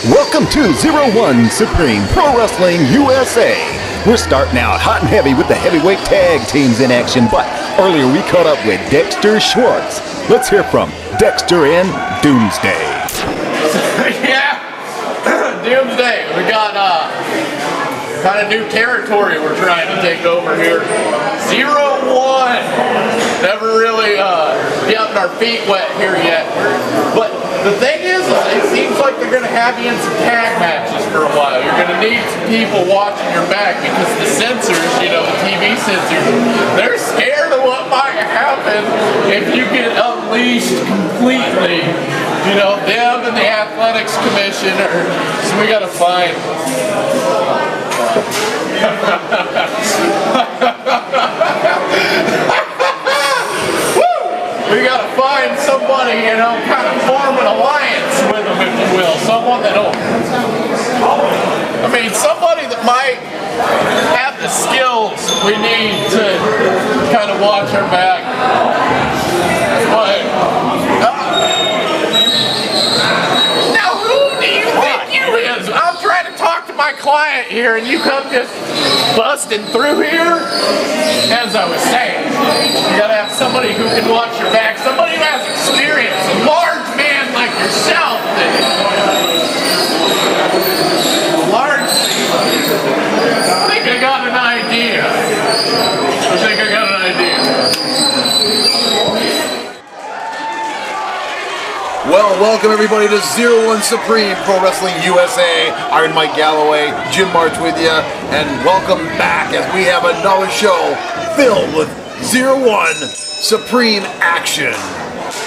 Welcome to 01 Supreme Pro Wrestling USA. We're starting out hot and heavy with the heavyweight tag teams in action, but earlier we caught up with Dexter Schwartz. Let's hear from Dexter and Doomsday. Yeah, Doomsday. We got kind of new territory we're trying to take over here. 01. Never really gotten our feet wet here yet. But the thing is, it seems like they're going to have you in some tag matches for a while. You're going to need some people watching your back because the censors, the TV censors, they're scared of what might happen if you get unleashed completely. Them and the Athletics Commissioner. So we got to find. We gotta find somebody, kind of form an alliance with them, if you will. Someone that'll, somebody that might have the skills we need to kind of watch our back. But, now who do you think you is? I'm trying to talk to my client here and you come just busting through here. As I was saying, you gotta have somebody who can watch your back, somebody who has experience, a large man like yourself. I think I got an idea. Well, welcome everybody to 01 Supreme Pro Wrestling USA. Iron Mike Galloway, Jim March with you, and welcome back as we have another show filled with 01 Supreme action.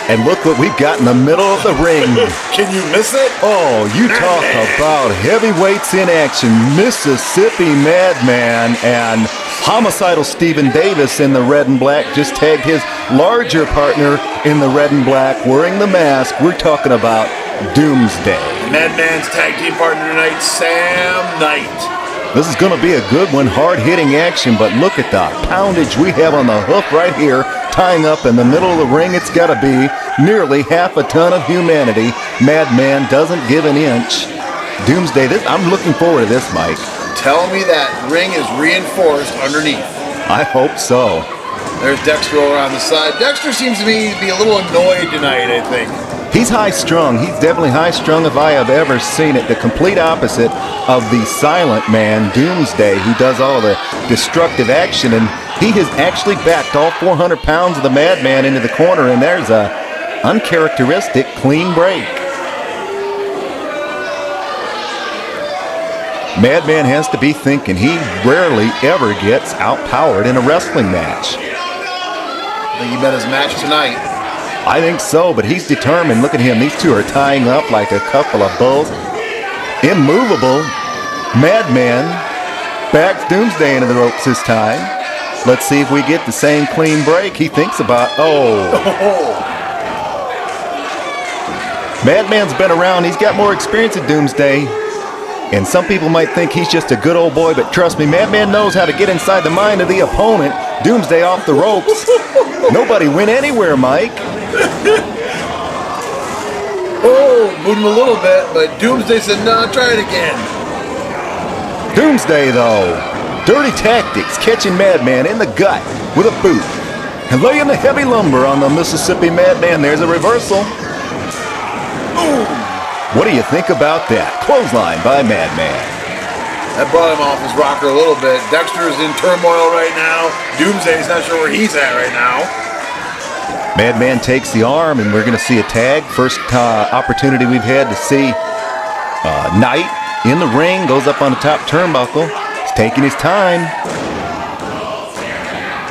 And look what we've got in the middle of the ring. Can you miss it? Oh, you talk about heavyweights in action. Mississippi Madman and homicidal Stephen Davis in the red and black just tagged his larger partner in the red and black wearing the mask. We're talking about Doomsday. Madman's tag team partner tonight, Sam Knight. This is going to be a good one, hard-hitting action, but look at the poundage we have on the hoof right here, tying up in the middle of the ring. It's got to be nearly half a ton of humanity. Madman doesn't give an inch. Doomsday, I'm looking forward to this, Mike. Tell me that ring is reinforced underneath. I hope so. There's Dexter over on the side. Dexter seems to me to be a little annoyed tonight, I think. He's high-strung. He's definitely high-strung if I have ever seen it. The complete opposite of the silent man, Doomsday, who does all the destructive action. And he has actually backed all 400 pounds of the Madman into the corner, and there's a uncharacteristic clean break. Madman has to be thinking he rarely ever gets outpowered in a wrestling match. I think he bet his match tonight. I think so, but he's determined. Look at him. These two are tying up like a couple of bulls. Immovable. Madman backs Doomsday into the ropes this time. Let's see if we get the same clean break he thinks about. Madman's been around. He's got more experience at Doomsday. And some people might think he's just a good old boy, but trust me, Madman knows how to get inside the mind of the opponent. Doomsday off the ropes. Nobody went anywhere, Mike. Moved him a little bit, but Doomsday said, no, try it again. Doomsday, though. Dirty tactics, catching Madman in the gut with a boot. And laying the heavy lumber on the Mississippi Madman. There's a reversal. Boom. What do you think about that? Clothesline by Madman. That brought him off his rocker a little bit. Dexter's in turmoil right now. Doomsday's not sure where he's at right now. Madman takes the arm, and we're going to see a tag. First opportunity we've had to see Knight in the ring. Goes up on the top turnbuckle. He's taking his time.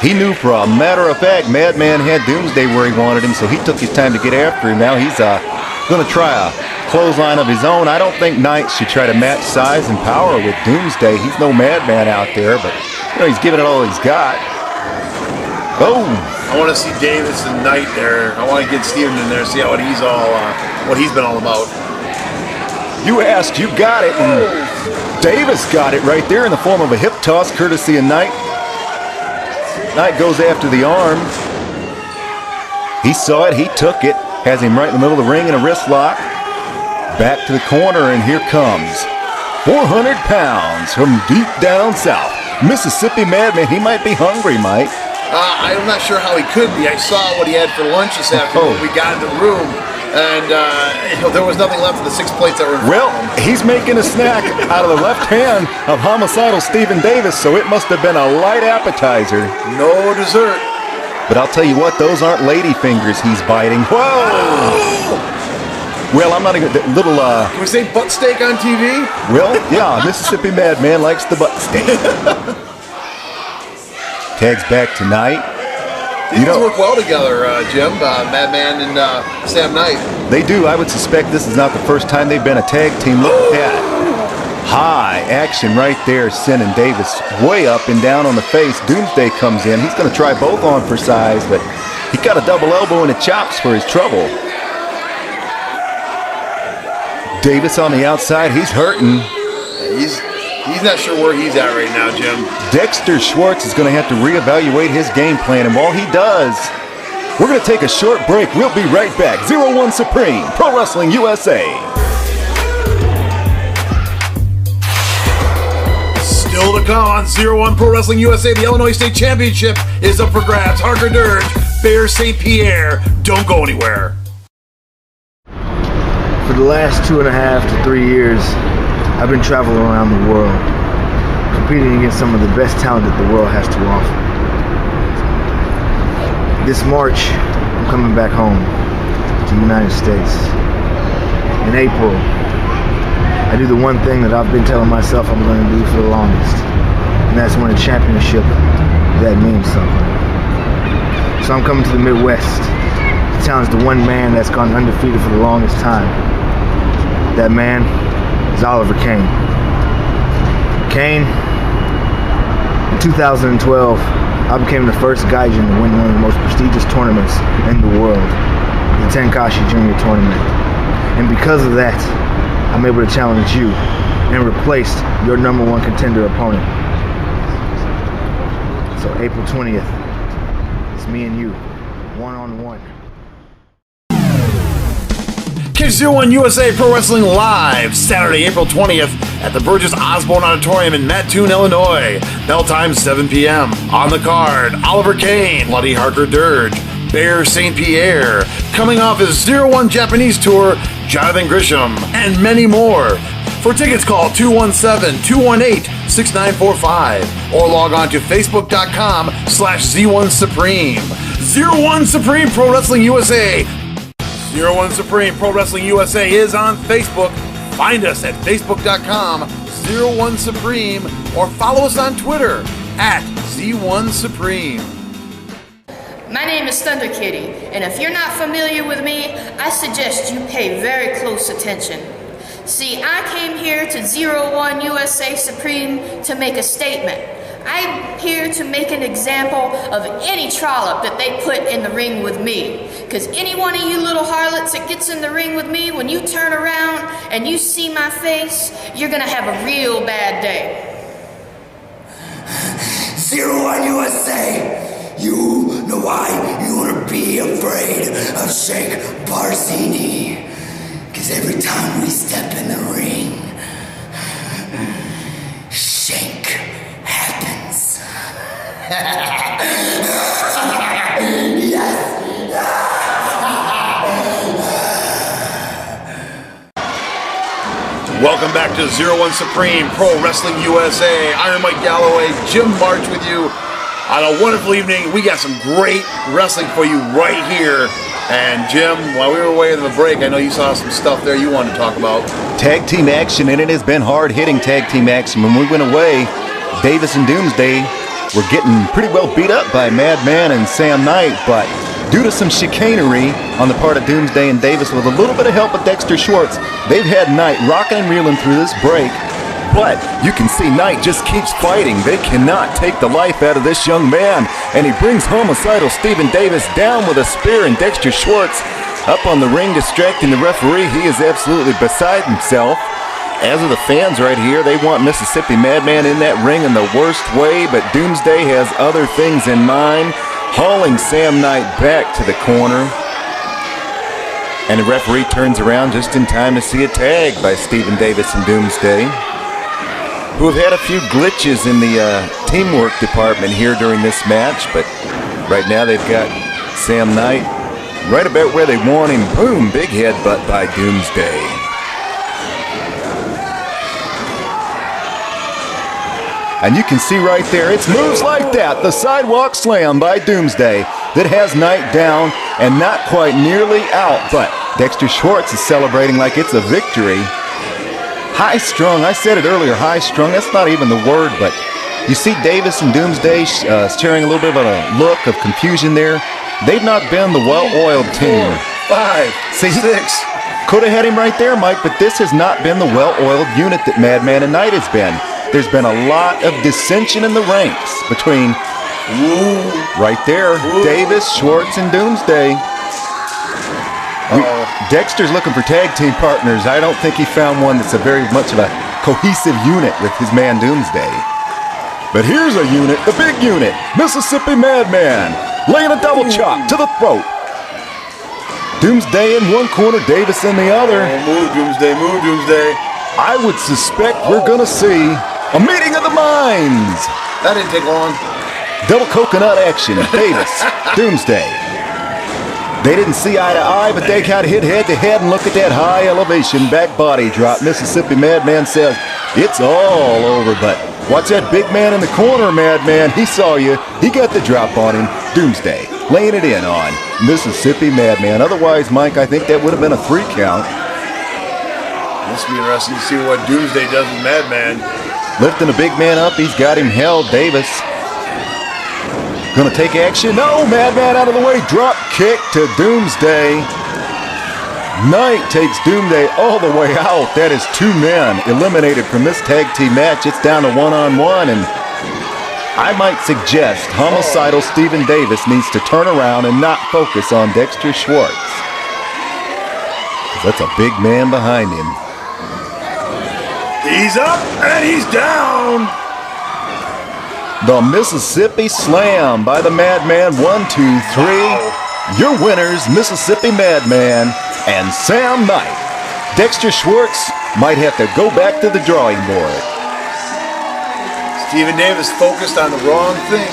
He knew for a matter of fact Madman had Doomsday where he wanted him, so he took his time to get after him. Now he's going to try a clothesline of his own. I don't think Knight should try to match size and power with Doomsday. He's no Madman out there, but he's giving it all he's got. Oh! I want to see Davis and Knight there. I want to get Steven in there, see what he's been all about. You asked, you got it. And Davis got it right there in the form of a hip toss, courtesy of Knight. Knight goes after the arm. He saw it, he took it, has him right in the middle of the ring in a wrist lock. Back to the corner, and here comes 400 pounds from deep down south. Mississippi Madman, he might be hungry, Mike. I'm not sure how he could be. I saw what he had for lunch this afternoon when we got in the room, and there was nothing left of the 6 plates that were in front of him. He's making a snack out of the left hand of homicidal Stephen Davis, so it must have been a light appetizer. No dessert. But I'll tell you what, those aren't lady fingers he's biting. Whoa! Well, I'm not even little. Can we say butt steak on TV? Well, yeah, Mississippi Madman likes the butt steak. Tags back tonight. These guys work well together, Jim. Madman and Sam Knight. They do. I would suspect this is not the first time they've been a tag team. Look at that. High action right there, sending Davis way up and down on the face. Doomsday comes in. He's going to try both on for size, but he got a double elbow and the chops for his trouble. Davis on the outside, he's hurting. He's not sure where he's at right now, Jim. Dexter Schwartz is going to have to reevaluate his game plan, and while he does, we're going to take a short break. We'll be right back. 01 Supreme, Pro Wrestling USA. Still to come on 01 Pro Wrestling USA, the Illinois State Championship is up for grabs. Harker Dirge, Bear St. Pierre. Don't go anywhere. For the last 2.5 to 3 years, I've been traveling around the world, competing against some of the best talent that the world has to offer. This March, I'm coming back home to the United States. In April, I do the one thing that I've been telling myself I'm going to do for the longest, and that's win a championship that means something. So I'm coming to the Midwest to challenge the one man that's gone undefeated for the longest time. That man is Oliver Kane. Kane, in 2012, I became the first Gaijin to win one of the most prestigious tournaments in the world, the Tenkaichi Junior Tournament. And because of that, I'm able to challenge you and replace your #1 contender opponent. So April 20th, it's me and you, one-on-one. Catch 01 USA Pro Wrestling live Saturday, April 20th at the Burgess Osborne Auditorium in Mattoon, Illinois. Bell time 7 p.m. On the card, Oliver Kane, Bloody Harker Dirge, Bear St. Pierre, coming off his 01 Japanese tour, Jonathan Grisham, and many more. For tickets, call 217-218-6945 or log on to facebook.com/Z1 Supreme. 01 Supreme Pro Wrestling USA. 01 Supreme Pro Wrestling USA is on Facebook. Find us at facebook.com/01 Supreme or follow us on Twitter at Z1 Supreme. My name is Thunder Kitty, and if you're not familiar with me, I suggest you pay very close attention. See, I came here to 01 USA Supreme to make a statement. I'm here to make an example of any trollop that they put in the ring with me. Because any one of you little harlots that gets in the ring with me, when you turn around and you see my face, you're going to have a real bad day. 01 USA, you know why you want to be afraid of Sheikh Barzini. Because every time we step in the ring, Sheikh happens. Yes. Welcome back to 01 Supreme Pro Wrestling USA. Iron Mike Galloway, Jim March with you on a wonderful evening. We got some great wrestling for you right here. And Jim, while we were away in the break, I know you saw some stuff there you wanted to talk about. Tag team action, and it has been hard-hitting tag team action. When we went away, Davis and Doomsday were getting pretty well beat up by Madman and Sam Knight, but due to some chicanery on the part of Doomsday and Davis with a little bit of help of Dexter Schwartz, they've had Knight rocking and reeling through this break. But you can see Knight just keeps fighting. They cannot take the life out of this young man. And he brings homicidal Stephen Davis down with a spear, and Dexter Schwartz up on the ring distracting the referee. He is absolutely beside himself. As are the fans right here. They want Mississippi Madman in that ring in the worst way, but Doomsday has other things in mind, hauling Sam Knight back to the corner. And the referee turns around just in time to see a tag by Stephen Davis and Doomsday, who have had a few glitches in the teamwork department here during this match, but right now they've got Sam Knight right about where they want him. Boom, big headbutt by Doomsday. And you can see right there, it's moves like that, the sidewalk slam by Doomsday that has Knight down and not quite nearly out, but Dexter Schwartz is celebrating like it's a victory. High-strung, I said it earlier, high-strung, that's not even the word, but you see Davis and Doomsday sharing a little bit of a look of confusion there. They've not been the well-oiled team. 5, 6. Could have had him right there, Mike, but this has not been the well-oiled unit that Madman and Knight has been. There's been a lot of dissension in the ranks between, right there, Davis, Schwartz, and Doomsday. Dexter's looking for tag team partners. I don't think he found one that's a very much of a cohesive unit with his man Doomsday. But here's a unit, the big unit, Mississippi Madman, laying a double chop to the throat. Doomsday in one corner, Davis in the other. Move, Doomsday, move, Doomsday. I would suspect we're going to see a meeting of the minds. That didn't take long. Double coconut action, Davis, Doomsday. They didn't see eye to eye, but they kind of hit head to head, and look at that high elevation back body drop. Mississippi Madman says, it's all over, but watch that big man in the corner, Madman. He saw you. He got the drop on him. Doomsday laying it in on Mississippi Madman. Otherwise, Mike, I think that would have been a 3 count. This will be interesting to see what Doomsday does with Madman. Lifting a big man up, he's got him held. Davis gonna take action. No, Madman out of the way. Drop kick to Doomsday. Knight takes Doomsday all the way out. That is 2 men eliminated from this tag team match. It's down to 1-on-1, and I might suggest homicidal Stephen Davis needs to turn around and not focus on Dexter Schwartz, 'cause that's a big man behind him. He's up and he's down. The Mississippi Slam by the Madman. 1, 2, 3. Your winners, Mississippi Madman and Sam Knight. Dexter Schwartz might have to go back to the drawing board. Stephen Davis focused on the wrong thing.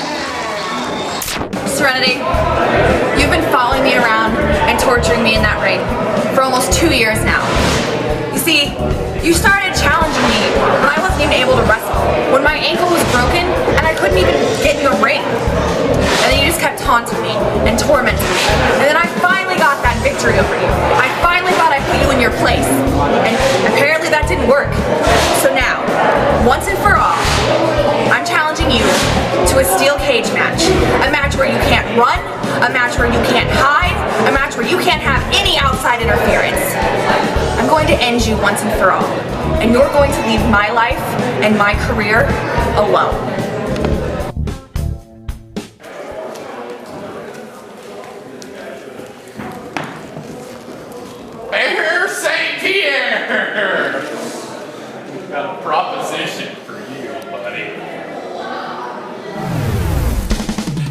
Serenity, you've been following me around and torturing me in that ring for almost 2 years now. You see, you started challenging me when I wasn't even able to wrestle, when my ankle was broken and I couldn't even get in a ring. And then you just kept taunting me and tormenting me. And then I finally got that victory over you. I finally thought I put you in your place. And apparently that didn't work. So now, once and for all, I'm challenging you to a steel cage match. A match where you can't run, a match where you can't hide, a match where you can't have any outside interference. I'm going to end you once and for all. And you're going to leave my life and my career alone. Mayor St. Pierre! Got a proposition for you, buddy.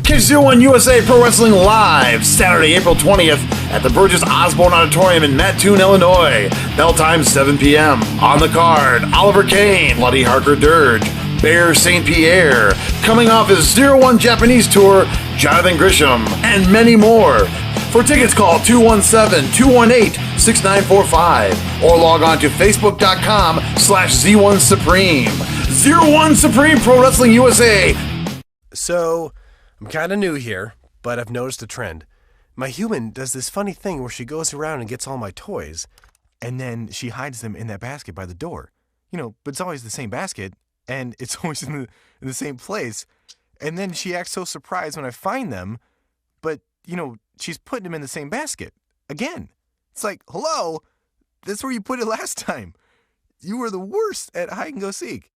KC01 USA Pro Wrestling Live, Saturday, April 20th at the Burgess Osborne Auditorium in Mattoon, Illinois. Bell time 7 p.m. On the card, Oliver Kane, Bloody Harker Dirge, Bear St. Pierre, coming off his 01 Japanese tour, Jonathan Grisham, and many more. For tickets, call 217-218-6945 or log on to facebook.com/Z1Supreme. 01 Supreme Pro Wrestling USA. So, I'm kind of new here, but I've noticed a trend. My human does this funny thing where she goes around and gets all my toys, and then she hides them in that basket by the door. You know, but it's always the same basket, and it's always in the same place. And then she acts so surprised when I find them, but, you know, she's putting them in the same basket. Again. It's like, hello, that's where you put it last time. You were the worst at hide and go seek.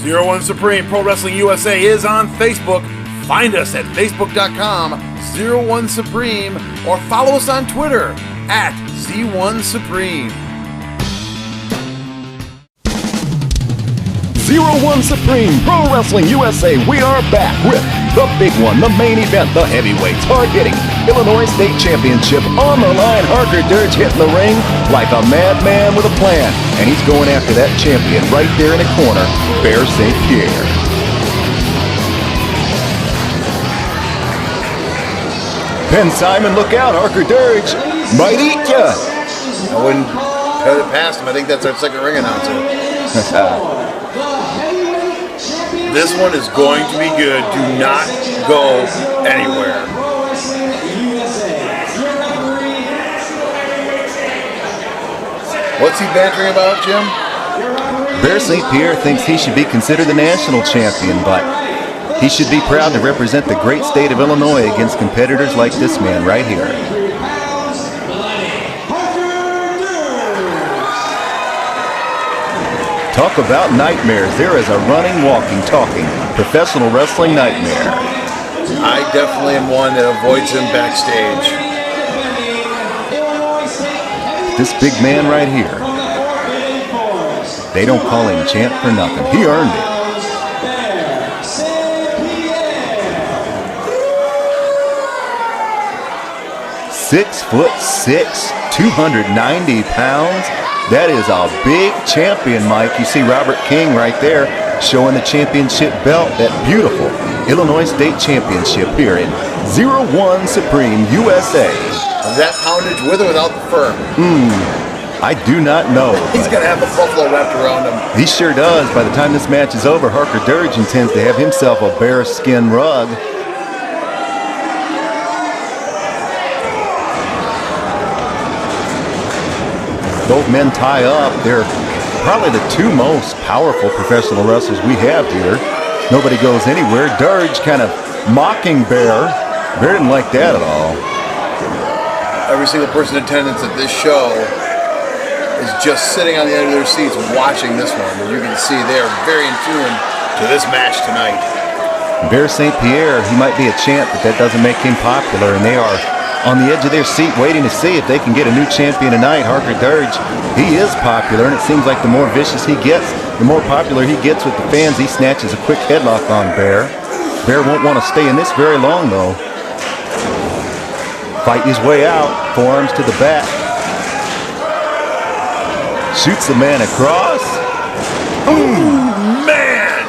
01 Supreme Pro Wrestling USA is on Facebook. Find us at facebook.com/01 Supreme or follow us on Twitter @Z1 Supreme. 01 Supreme Pro Wrestling USA. We are back with The big one, the main event, the heavyweights, hard-hitting Illinois State Championship on the line. Harker Dirge hitting the ring like a madman with a plan. And he's going after that champion right there in the corner, Bear St. Pierre. Ben Simon, look out, Harker Dirge might eat ya. I wouldn't put it past him. I think that's our second ring announcer. This one is going to be good. Do not go anywhere. What's he bantering about, Jim? Bear St. Pierre thinks he should be considered the national champion, but he should be proud to represent the great state of Illinois against competitors like this man right here. Talk about nightmares. There is a running, walking, talking professional wrestling nightmare. I definitely am one that avoids him backstage. This big man right here, they don't call him champ for nothing. He earned it. 6'6", 290 pounds. That is a big champion, Mike. You see Robert King right there showing the championship belt, that beautiful Illinois State Championship here in 01 Supreme USA. Is that poundage with or without the fur? I do not know. He's going to have the buffalo wrapped around him. He sure does. By the time this match is over, Harker Dirge intends to have himself a bear skin rug. Both men tie up. They're probably the two most powerful professional wrestlers we have here. Nobody goes anywhere. Dirge kind of mocking Bear. Bear didn't like that at all. Every single person in attendance at this show is just sitting on the edge of their seats watching this one. And you can see they are very in tune to this match tonight. Bear St. Pierre, he might be a champ, but that doesn't make him popular, and they are on the edge of their seat waiting to see if they can get a new champion tonight. Harker Dirge, he is popular, and it seems like the more vicious he gets, the more popular he gets with the fans. He snatches a quick headlock on Bear. Bear won't want to stay in this very long, though. Fighting his way out, forearms to the back. Shoots the man across. Ooh, man!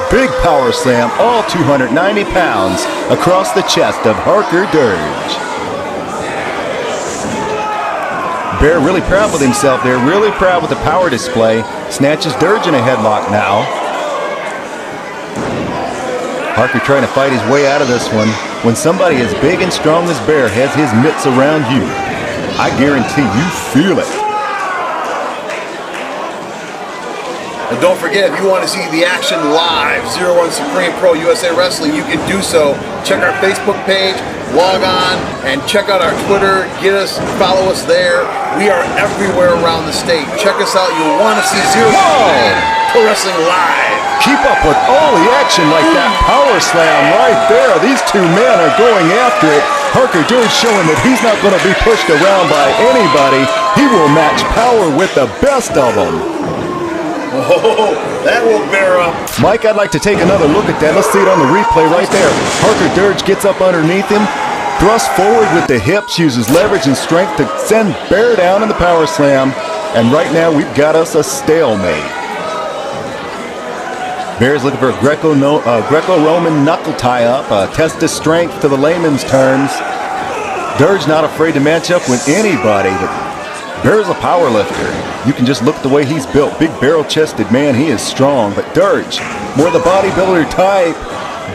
Big power slam, all 290 pounds, across the chest of Harker Dirge. Bear really proud with himself there, really proud with the power display. Snatches Dirge in a headlock now. Harker trying to fight his way out of this one. When somebody as big and strong as Bear has his mitts around you, I guarantee you feel it. And don't forget, if you want to see the action live, 01 Supreme Pro USA Wrestling, you can do so. Check our Facebook page, log on, and check out our Twitter. Follow us there. We are everywhere around the state. Check us out. You'll want to see 01 Pro Wrestling live. Keep up with all the action like that power slam right there. These two men are going after it. Harker Dirge showing that he's not going to be pushed around by anybody. He will match power with the best of them. Oh, that will bear up. Mike, I'd like to take another look at that. Let's see it on the replay right there. Harker Dirge gets up underneath him, thrusts forward with the hips, uses leverage and strength to send Bear down in the power slam. And right now we've got us a stalemate. Bear's looking for a Greco-Roman knuckle tie-up, a test of strength to the layman's terms. Dirge not afraid to match up with anybody, but Bear's a power lifter. You can just look at the way he's built. Big barrel-chested man, he is strong. But Dirge, more the bodybuilder type.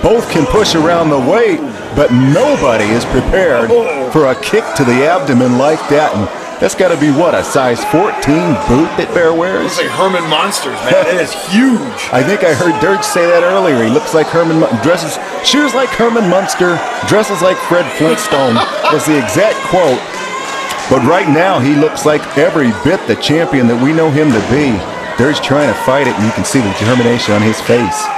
Both can push around the weight, but nobody is prepared for a kick to the abdomen like that. And that's got to be, what, a size 14 boot that Bear wears? It's like Herman Monsters, man. It is huge. I think I heard Dirge say that earlier. He looks like Herman, shoes like Herman Munster, dresses like Fred Flintstone, was the exact quote. But right now, he looks like every bit the champion that we know him to be. Dirge trying to fight it, and you can see the determination on his face.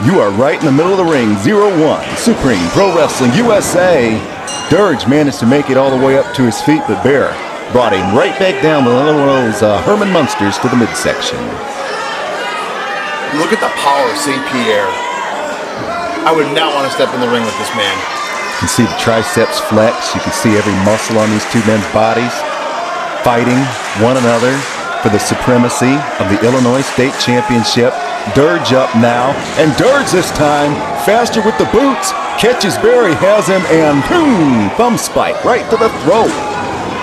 You are right in the middle of the ring. 01 Supreme Pro Wrestling USA. Dirge managed to make it all the way up to his feet, but Bear brought him right back down with one of those Herman Munsters to the midsection. Look at the power of St. Pierre. I would not want to step in the ring with this man. You can see the triceps flex. You can see every muscle on these two men's bodies fighting one another for the supremacy of the Illinois State Championship. Dirge up now, and Dirge this time, faster with the boots, catches Barry, has him, and boom, thumb spike right to the throat.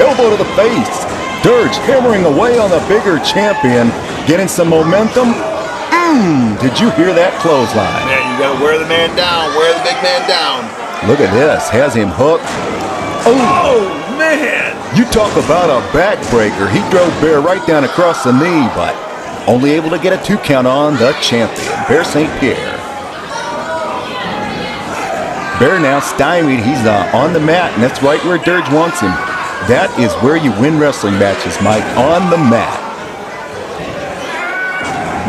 Elbow to the face. Dirge hammering away on the bigger champion, getting some momentum. Did you hear that clothesline? Man, you gotta wear the man down, wear the big man down. Look at this, has him hooked. Oh, man! You talk about a backbreaker. He drove Bear right down across the knee, but only able to get a 2 count on the champion, Bear St. Pierre. Bear now stymied. He's on the mat, and that's right where Dirge wants him. That is where you win wrestling matches, Mike, on the mat.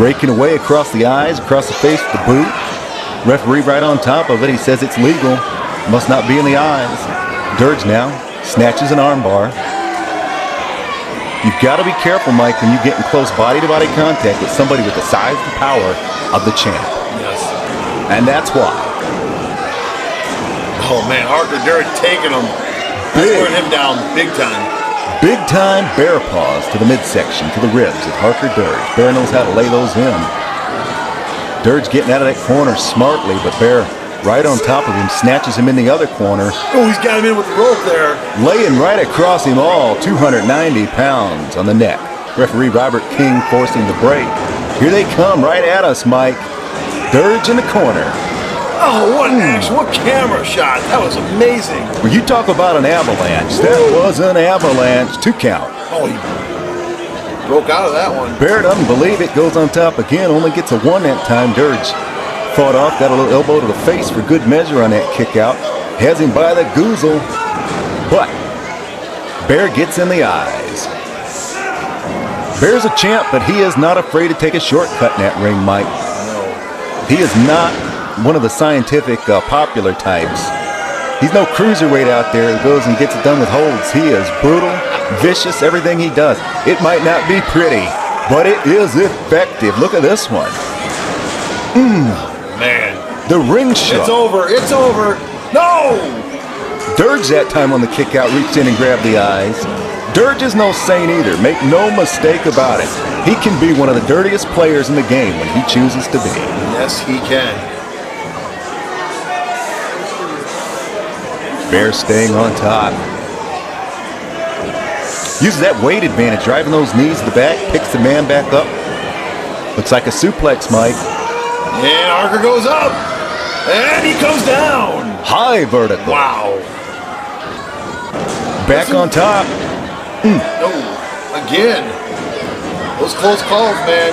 Raking away across the eyes, across the face with the boot. Referee right on top of it. He says it's legal. Must not be in the eyes. Dirge now snatches an armbar. You've got to be careful, Mike, when you get in close body-to-body contact with somebody with the size and power of the champ. Yes. And that's why. Oh, man, Harker Dirge taking him. That's wearing him down big time. Big time bear paws to the midsection, to the ribs of Harker Dirge. Bear knows how to lay those in. Dirge getting out of that corner smartly, but Bear right on top of him, snatches him in the other corner. Oh, he's got him in with the rope there. Laying right across him all, 290 pounds on the neck. Referee Robert King forcing the break. Here they come right at us, Mike. Dirge in the corner. Oh, what action, what camera shot. That was amazing. Well, you talk about an avalanche. That was an avalanche. 2 count. Oh, he broke out of that one. Bear doesn't believe it. Goes on top again. Only gets a 1 that time. Dirge fought off. Got a little elbow to the face for good measure on that kick out. Has him by the goozle. But Bear gets in the eyes. Bear's a champ, but he is not afraid to take a shortcut in that ring, Mike. He is not one of the scientific popular types. He's no cruiserweight out there that goes and gets it done with holds. He is brutal, vicious, everything he does. It might not be pretty, but it is effective. Look at this one. Man. The ring shot. It's over. It's over. No! Dirge that time on the kick out reached in and grabbed the eyes. Dirge is no saint either. Make no mistake about it. He can be one of the dirtiest players in the game when he chooses to be. Yes, he can. Bear staying on top. Uses that weight advantage, driving those knees to the back, picks the man back up. Looks like a suplex, Mike. And Harker goes up. And he comes down. High vertical. Wow. Back on top. Oh, again. Those close calls, man.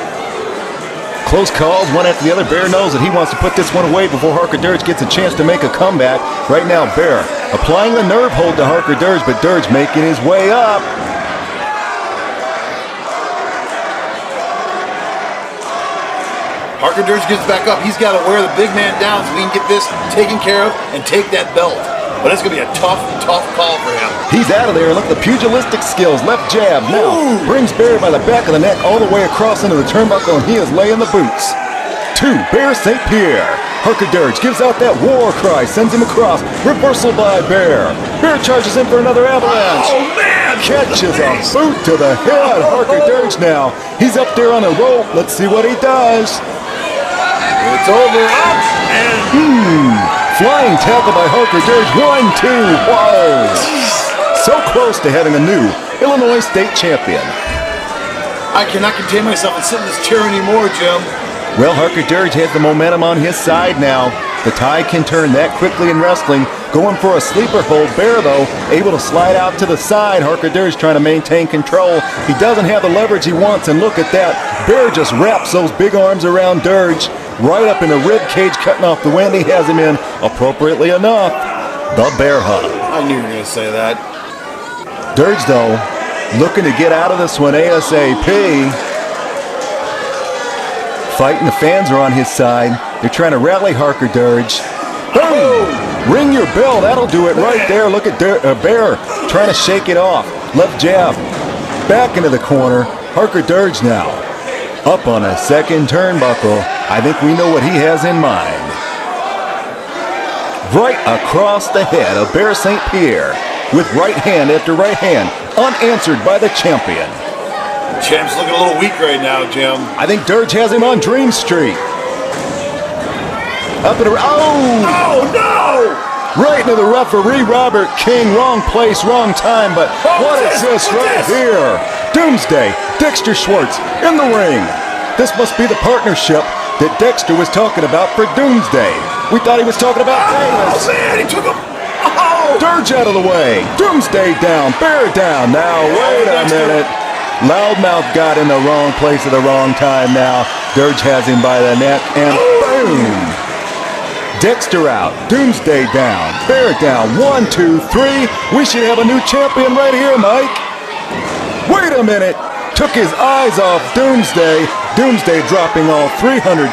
Close calls, one after the other. Bear knows that he wants to put this one away before Harker Dirge gets a chance to make a comeback. Right now, Bear applying the nerve hold to Harker Dirge, but Dirge making his way up. Harker Dirge gets back up. He's got to wear the big man down so we can get this taken care of and take that belt. But it's going to be a tough, tough call for him. He's out of there. Look at the pugilistic skills. Left jab now. Brings Bear by the back of the neck all the way across into the turnbuckle, and he is laying the boots. 2, Bear St. Pierre. Harker Dirge gives out that war cry, sends him across. Reversal by Bear. Bear charges in for another avalanche. Oh, man! Catches a boot to the head. Harker Dirge now. He's up there on a rope. Let's see what he does. It's over. Up and... Flying tackle by Harker Dirge. 1, 2. Whoa. So close to having a new Illinois State champion. I cannot contain myself and sit in this chair anymore, Jim. Well, Harker Dirge has the momentum on his side now. The tide can turn that quickly in wrestling. Going for a sleeper hold. Bear, though, able to slide out to the side. Harker Dirge trying to maintain control. He doesn't have the leverage he wants, and look at that. Bear just wraps those big arms around Dirge. Right up in the rib cage, cutting off the wind. He has him in appropriately enough. The bear hug. I knew you were going to say that. Dirge, though, looking to get out of this one ASAP. Fighting, the fans are on his side. They're trying to rally Harker Dirge. Boom! Ring your bell. That'll do it right there. Look at Bear trying to shake it off. Left jab. Back into the corner. Harker Dirge now. Up on a second turnbuckle. I think we know what he has in mind. right across the head of Bear St. Pierre, with right hand after right hand, unanswered by the champion. Champ's looking a little weak right now, Jim. I think Dirge has him on Dream Street. Up and around. Oh, no! Right into the referee, Robert King. Wrong place, wrong time, but what is this right here? Doomsday, Dexter Schwartz in the ring. This must be the partnership that Dexter was talking about for Doomsday. We thought he was talking about Davis. Oh, man, he took him. Oh! Dirge out of the way. Doomsday down, Bear down. Now, wait a minute. Loudmouth got in the wrong place at the wrong time now. Dirge has him by the neck, and boom! Dexter out, Doomsday down, Bear down, 1, 2, 3. We should have a new champion right here, Mike. Wait a minute. Took his eyes off Doomsday. Doomsday dropping all 360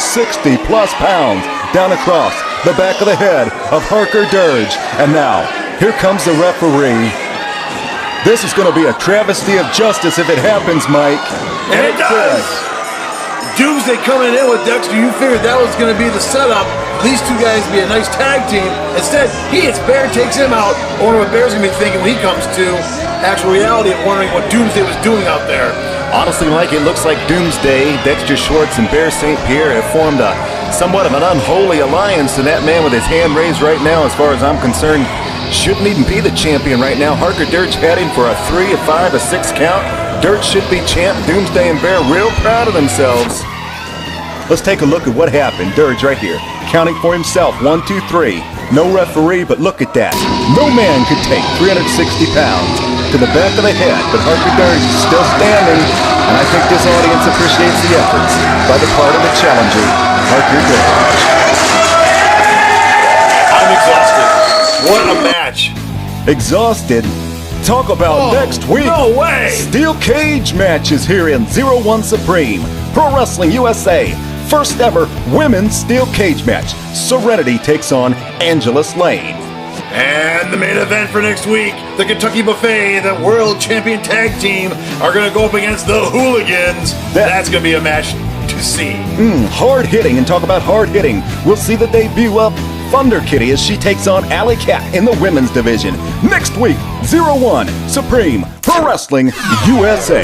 plus pounds down across the back of the head of Harker Dirge. And now, here comes the referee. This is going to be a travesty of justice if it happens, Mike. And it does. Doomsday coming in with Dexter. You figured that was going to be the setup. These two guys be a nice tag team. Instead, he hits Bear, takes him out. I wonder what Bear's going to be thinking when he comes to actual reality of wondering what Doomsday was doing out there. Honestly, Mike, it looks like Doomsday, Dexter Schwartz, and Bear St. Pierre have formed somewhat of an unholy alliance, and that man with his hand raised right now, as far as I'm concerned, shouldn't even be the champion right now. Harker Dirge had him for a 3, a 5, a 6 count. Dirge should be champ. Doomsday and Bear real proud of themselves. Let's take a look at what happened. Dirge right here, counting for himself. 1, 2, 3. No referee, but look at that. No man could take 360 pounds to the back of the head, but Harker Dirge is still standing, and I think this audience appreciates the efforts by the part of the challenger, Harker Dirge. I'm exhausted. What a match. Exhausted? Talk about next week. No way. Steel cage matches here in 01 Supreme. Pro Wrestling USA. First ever women's steel cage match. Serenity takes on Angelus Lane. And the main event for next week, the Kentucky Buffet, the World Champion Tag Team, are going to go up against the Hooligans. That's going to be a match to see. Hard hitting, and talk about hard hitting. We'll see the debut of Thunder Kitty as she takes on Alley Cat in the women's division. Next week, 01 Supreme Pro Wrestling USA.